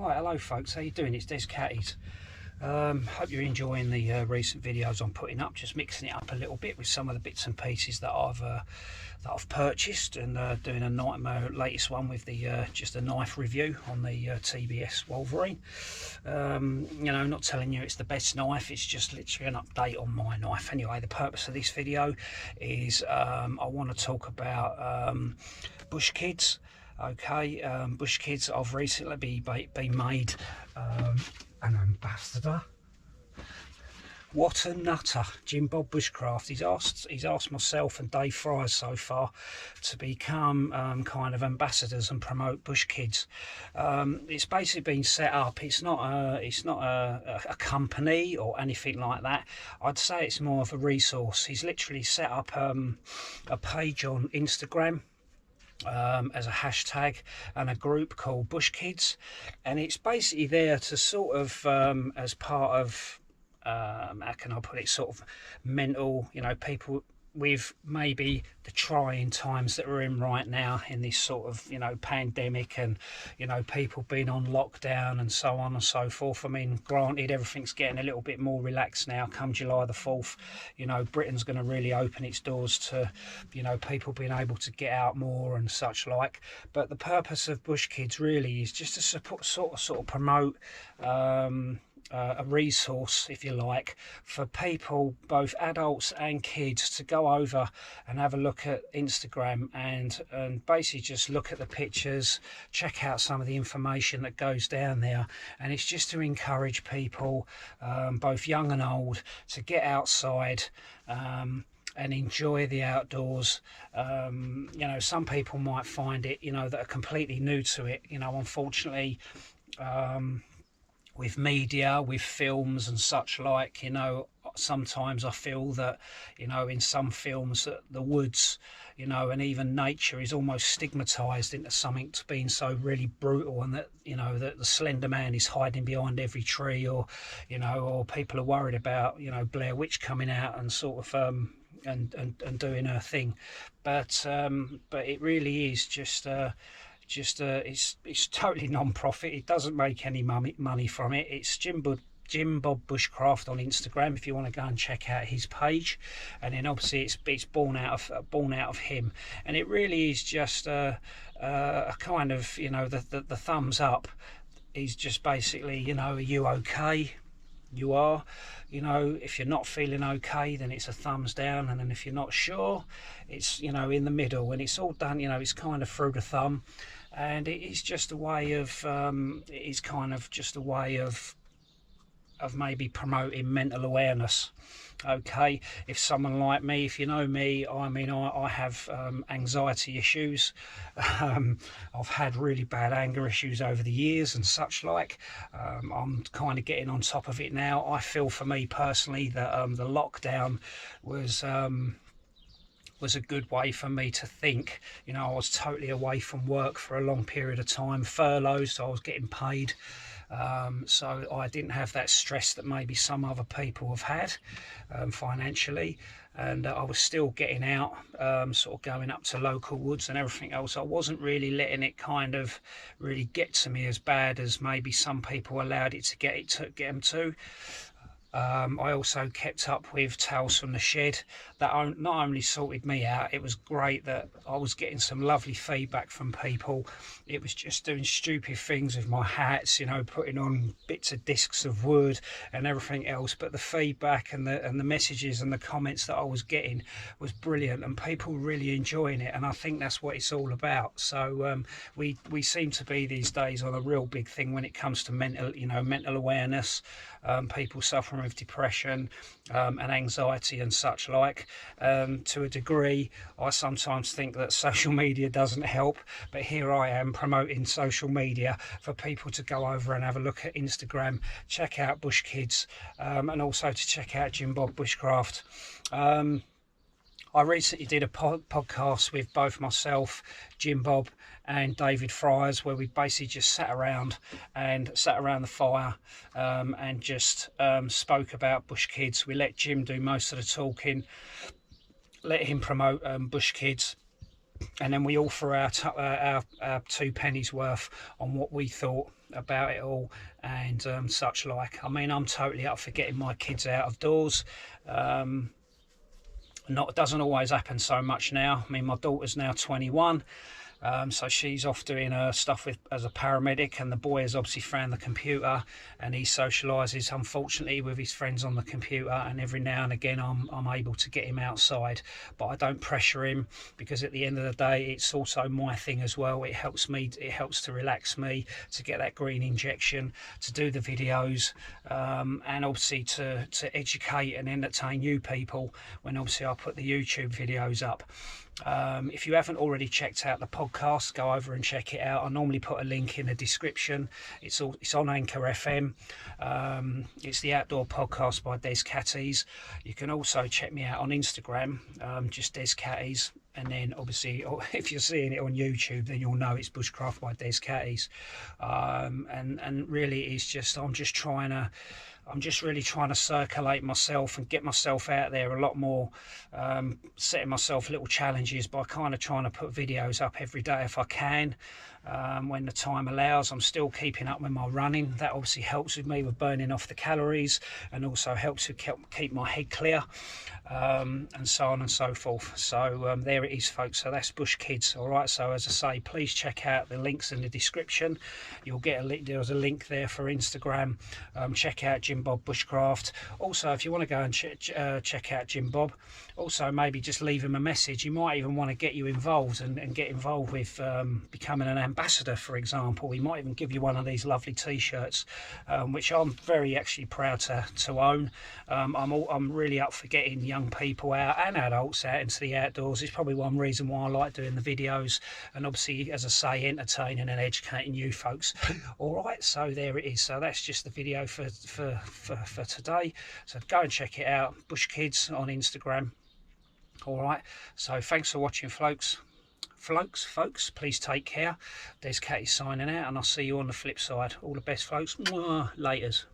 Right, hello folks, how you doing? It's Des Catties. Hope you're enjoying the recent videos I'm putting up, just mixing it up a little bit with some of the bits and pieces that I've purchased, and doing my latest one with the just a knife review on the TBS Wolverine. You know, not telling you it's the best knife, it's just literally an update on my knife. Anyway, the purpose of this video is I want to talk about bushkiddz. Okay, bushkiddz. I've recently been made an ambassador. What a nutter, Jim Bob Bushcraft. He's asked myself and Dave Fryers so far to become kind of ambassadors and promote bushkiddz. It's basically been set up. It's not a company or anything like that. I'd say it's more of a resource. He's literally set up a page on Instagram as a hashtag and a group called bushkiddz, and it's basically there to sort of as part of how can I put it, sort of mental, you know, people with maybe the trying times that we're in right now in this sort of, you know, pandemic, and, you know, people being on lockdown and so on and so forth. I mean, granted, everything's getting a little bit more relaxed now. Come July the 4th, you know, Britain's going to really open its doors to, you know, people being able to get out more and such like. But the purpose of bushkiddz really is just to support, sort of promote a resource, if you like, for people, both adults and kids, to go over and have a look at Instagram and basically just look at the pictures, check out some of the information that goes down there. And it's just to encourage people, both young and old, to get outside and enjoy the outdoors. You know, some people might find it, you know, that are completely new to it. You know, unfortunately, with media, with films and such like, you know, sometimes I feel that, you know, in some films that the woods, you know, and even nature is almost stigmatized into something to being so really brutal, and that, you know, that the Slender Man is hiding behind every tree, or, you know, or people are worried about, you know, Blair Witch coming out and sort of and doing her thing. But it really is just it's totally non-profit. It doesn't make any money from it. It's Jim Bob Bushcraft on Instagram, if you want to go and check out his page. And then obviously it's born out of him, and it really is just a kind of, you know, the thumbs up is just basically, you know, are you okay? You are. You know, if you're not feeling okay, then it's a thumbs down, and then if you're not sure, it's, you know, in the middle. When it's all done, you know, it's kind of through the thumb. And it is just a way of it is kind of just a way of maybe promoting mental awareness. Okay, if someone like me, if you know me, I mean, I have anxiety issues. I've had really bad anger issues over the years and such like. I'm kind of getting on top of it now. I feel, for me personally, that the lockdown was a good way for me to think. You know, I was totally away from work for a long period of time, furloughed, so I was getting paid. So I didn't have that stress that maybe some other people have had financially, and I was still getting out, sort of going up to local woods and everything else. I wasn't really letting it kind of really get to me as bad as maybe some people allowed it to get them to. I also kept up with Tales from the Shed. That not only sorted me out, it was great that I was getting some lovely feedback from people. It was just doing stupid things with my hats, you know, putting on bits of discs of wood and everything else, but the feedback and the messages and the comments that I was getting was brilliant, and people really enjoying it, and I think that's what it's all about. So we seem to be these days on a real big thing when it comes to mental awareness, people suffering with depression and anxiety and such like. To a degree, I sometimes think that social media doesn't help, but here I am promoting social media for people to go over and have a look at Instagram, check out bushkiddz, and also to check out Jim Bob Bushcraft. I recently did a podcast with both myself, Jim Bob, and David Fryers, where we basically just sat around the fire and just spoke about bushkiddz. We let Jim do most of the talking, let him promote bushkiddz. and then we all threw our two pennies worth on what we thought about it all, and such like. I mean, I'm totally up for getting my kids out of doors. Not doesn't always happen so much now. I mean, my daughter's now 21. So she's off doing her stuff as a paramedic, and the boy has obviously found the computer, and he socialises unfortunately with his friends on the computer, and every now and again I'm able to get him outside, but I don't pressure him, because at the end of the day it's also my thing as well. It helps to relax me, to get that green injection, to do the videos, and obviously to educate and entertain you people when obviously I put the YouTube videos up. If you haven't already checked out the podcast, go over and check it out. I normally put a link in the description. It's on Anchor FM. It's the Outdoor Podcast by bushkiddz. You can also check me out on Instagram, just bushkiddz. And then obviously, if you're seeing it on YouTube, then you'll know it's Bushcraft by bushkiddz. And really, it's just I'm just really trying to circulate myself and get myself out there a lot more, setting myself little challenges by kind of trying to put videos up every day if I can, when the time allows. I'm still keeping up with my running. That obviously helps with me with burning off the calories, and also helps to keep my head clear, and so on and so forth. So there it is, folks. So that's bushkiddz. All right, so as I say, please check out the links in the description. You'll get a link. There's a link there for Instagram. Check out Jim Bob Bushcraft. Also, if you want to go and check out Jim Bob, also maybe just leave him a message. He might even want to get you involved and get involved with becoming an ambassador, for example. He might even give you one of these lovely t-shirts, which I'm very actually proud to own. I'm really up for getting young people out and adults out into the outdoors. It's probably one reason why I like doing the videos, and obviously, as I say, entertaining and educating you folks. All right, so there it is. So that's just the video for today. So go and check it out, bushkiddz on Instagram. All right, so thanks for watching, folks. Please take care. There's Katie signing out, and I'll see you on the flip side. All the best, folks. Laters.